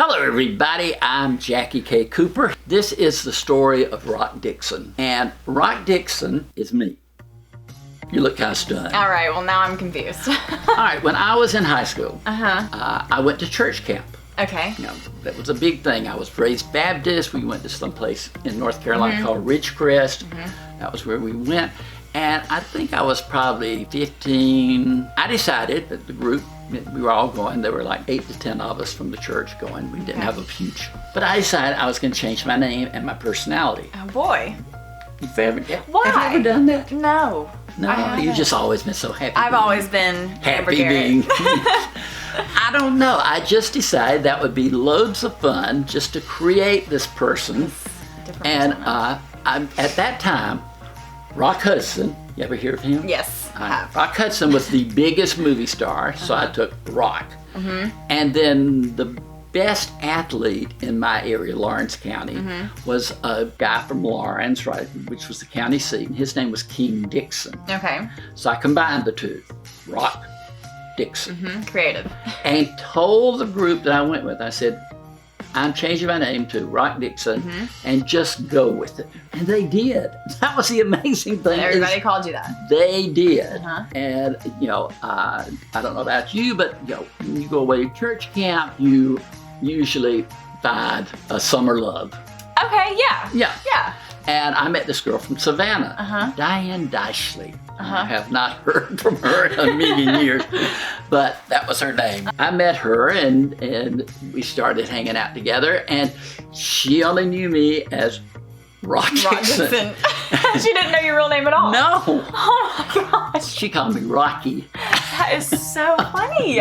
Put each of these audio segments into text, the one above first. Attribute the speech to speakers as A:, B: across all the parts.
A: Hello everybody, I'm Jackie K. Cooper. This is the story of Rock Dixon. And Rock Dixon is me. You look kind of stunned.
B: All right, well now I'm confused.
A: All right, when I was in high school, I went to church camp.
B: Okay.
A: You know, that was a big thing. I was raised Baptist. We went to some place in North Carolina called Ridgecrest. That was where we went. And I think I was probably 15. I decided that the group, we were all going, there were like 8 to 10 of us from the church going. We didn't have a huge, but I decided I was going to change my name and my personality.
B: Oh boy.
A: Why? Have you ever done that?
B: No.
A: No, you've just always been so happy.
B: I've always been
A: happy being. I don't know. I just decided that would be loads of fun just to create this person. And I'm at that time, Rock Hudson. You ever hear of him?
B: Yes, I have.
A: Rock Hudson was the biggest movie star, so I took Rock. And then the best athlete in my area, Lawrence County, was a guy from Lawrence, right, which was the county seat, and his name was King Dixon.
B: Okay.
A: So I combined the two, Rock Dixon.
B: Creative.
A: And told the group that I went with, I said, I'm changing my name to Rock Dixon and just go with it. And they did. That was the amazing thing.
B: Everybody called you that.
A: They did. And, you know, I don't know about you, but, you know, when you go away to church camp, you usually find a summer love.
B: Okay, yeah.
A: Yeah. And I met this girl from Savannah, Diane Dysley. I have not heard from her in a million years, but that was her name. I met her and we started hanging out together, and she only knew me as Rock Dixon.
B: She didn't know your real name at all.
A: No.
B: Oh my gosh.
A: She called me Rocky.
B: That is so funny.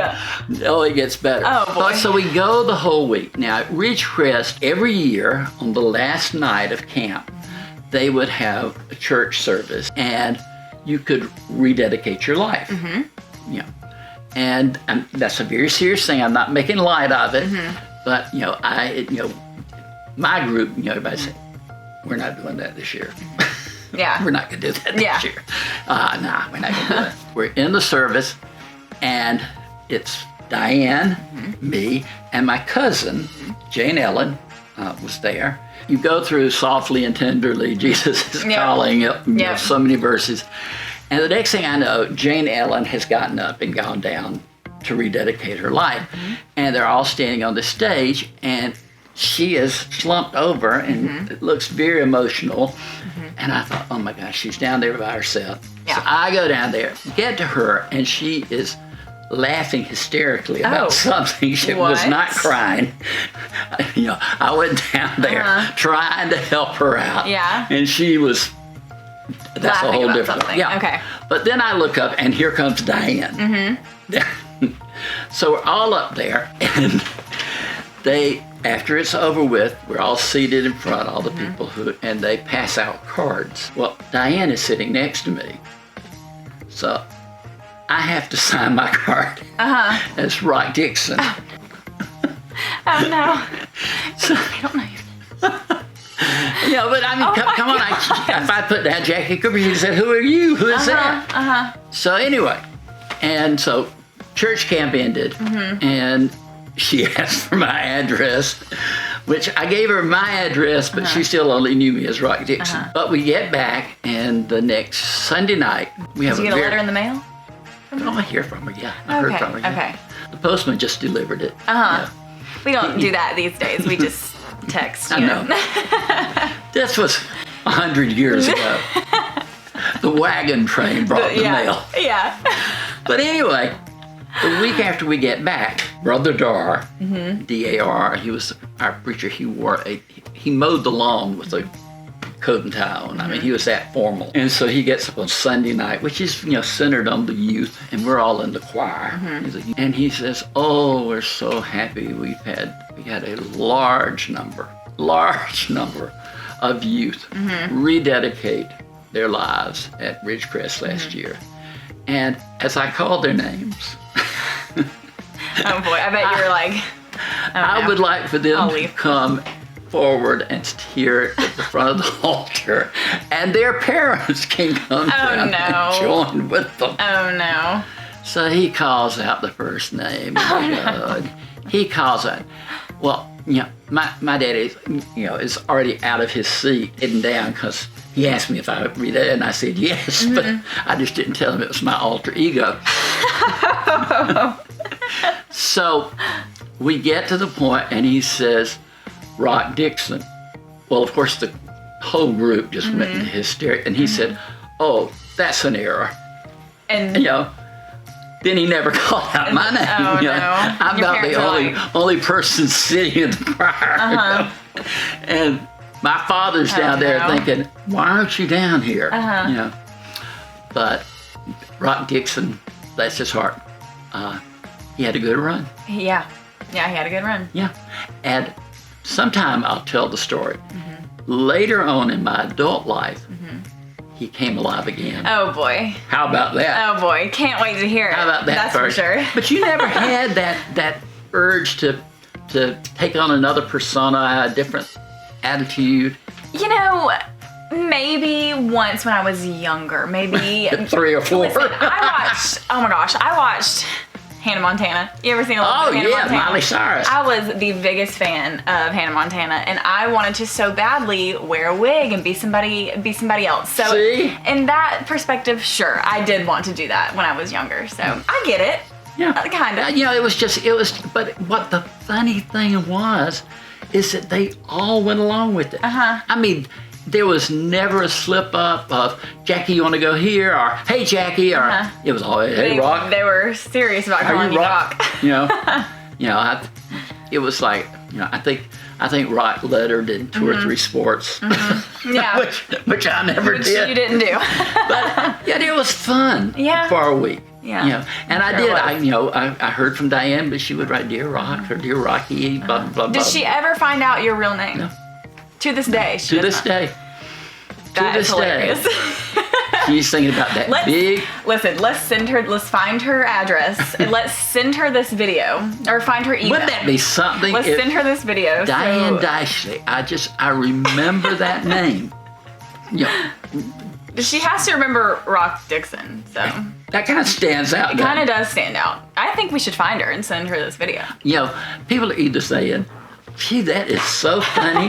A: Oh, it gets better.
B: Oh, boy.
A: So we go the whole week. Now, at Ridgecrest, every year on the last night of camp, they would have a church service, and you could rededicate your life. You know, and that's a very serious thing. I'm not making light of it, but you know, my group, you know, everybody said, we're not doing that this year.
B: Yeah.
A: We're not going to do that this year. Nah, we're not going to do it. We're in the service, and it's Diane, me, and my cousin, Jane Ellen, was there. You go through softly and tenderly, Jesus is calling, you know, so many verses. And the next thing I know, Jane Ellen has gotten up and gone down to rededicate her life. And they're all standing on the stage, and she is slumped over and it looks very emotional. And I thought, oh my gosh, she's down there by herself. So I go down there, get to her, and she is laughing hysterically about something. She was not crying. You know, I went down there trying to help her out.
B: Yeah.
A: And she was, that's
B: laughing
A: a whole
B: about
A: different
B: something.
A: Yeah.
B: Okay.
A: But then I look up and here comes Diane. So we're all up there, and they, after it's over with, we're all seated in front, all the people and they pass out cards. Well, Diane is sitting next to me. So I have to sign my card as Rock Dixon.
B: Oh no. So, I don't know.
A: Yeah, but I mean, come on. If I put down Jackie Cooper, she said, who are you? Who is that? So anyway, and so church camp ended, and she asked for my address, which I gave her my address, but she still only knew me as Rock Dixon. But we get back, and the next Sunday night, we have
B: Did you get a letter in the mail?
A: Oh, I hear from her, yeah. I heard from her. Yeah.
B: Okay.
A: The postman just delivered it.
B: Yeah. We don't do that these days. We just text.
A: I know. This was 100 years ago. The wagon train brought the mail.
B: Yeah.
A: But anyway, the week after we get back, Brother Dar, D-A-R, he was our preacher. He mowed the lawn with a coat and tie on. I mean, he was that formal. And so he gets up on Sunday night, which is, you know, centered on the youth, and we're all in the choir. And he says, oh, we're so happy we had a large number of youth rededicate their lives at Ridgecrest last year. And as I called their names,
B: oh boy, I bet you were like,
A: I would like for them to come forward and here at the front of the altar, and their parents can come down and join with them.
B: Oh no.
A: So he calls out the first name. Oh, God. He calls out, Well, my daddy, is already out of his seat, sitting down, because he asked me if I would read it, and I said yes, but I just didn't tell him it was my alter ego. So we get to the point, and he says, Rock Dixon. Well, of course, the whole group just went into hysteria, and he said, oh, that's an error.
B: And
A: then he never called out my name.
B: Oh, no.
A: I'm
B: Your
A: about the
B: parents
A: only person sitting in the choir. And my father's down there thinking, why aren't you down here? But Rock Dixon, bless his heart, he had a good run.
B: Yeah, he had a good run.
A: Yeah. And sometime I'll tell the story. Later on in my adult life, he came alive again.
B: Oh boy.
A: How about that?
B: Oh boy, can't wait to hear it.
A: How about that?
B: That's
A: first?
B: for sure.
A: But you never had that urge to take on another persona, a different attitude.
B: Maybe once when I was younger, maybe
A: 3 or 4.
B: Listen, I watched Hannah Montana. You ever seen a little bit of Hannah Montana?
A: Miley Cyrus.
B: I was the biggest fan of Hannah Montana, and I wanted to so badly wear a wig and be somebody else. So,
A: See?
B: in that perspective, sure, I did want to do that when I was younger. So I get it.
A: Yeah,
B: kind of.
A: it was. But what the funny thing was, is that they all went along with it. I mean, there was never a slip up of, Jackie, you want to go here? Or, hey, Jackie. Or it was always, hey, Rock.
B: They were serious about calling you Rock.
A: It was like, I think Rock lettered in 2 or 3 sports.
B: Yeah.
A: which I never did.
B: You didn't do.
A: But it was fun for a week.
B: Yeah.
A: And I did. I heard from Diane, but she would write Dear Rock or Dear Rocky, blah, blah, blah.
B: Did she ever find out your real name?
A: No.
B: To this day, she
A: To
B: does
A: this
B: not.
A: day.
B: That is hilarious.
A: She's thinking about that big.
B: Listen, let's find her address and let's send her this video or find her email.
A: Wouldn't that be something?
B: Let's send her this video.
A: Diane Dashley. I remember that name.
B: She has to remember Rock Dixon, so.
A: That kind of stands out.
B: It kind of does stand out. I think we should find her and send her this video.
A: People are either saying, gee, that is so funny,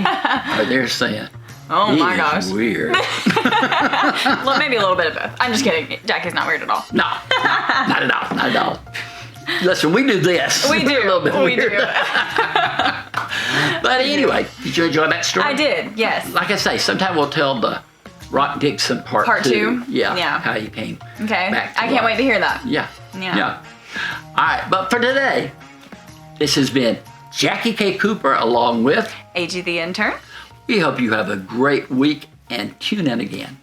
A: or they're saying,
B: oh my gosh.
A: Weird.
B: Well, maybe a little bit of both. I'm just kidding. Jackie's not weird at all.
A: No, not at all. Not at all. Listen, we do this.
B: We do.
A: We're a little bit weird.
B: We do.
A: But anyway, did you enjoy that story?
B: I did, yes.
A: Like I say, sometime we'll tell the Rock Dixon part 2. Yeah. How he came back to
B: I can't wait to hear that.
A: Yeah. All right, but for today, this has been Jackie K. Cooper along with
B: AG the intern.
A: We hope you have a great week and tune in again.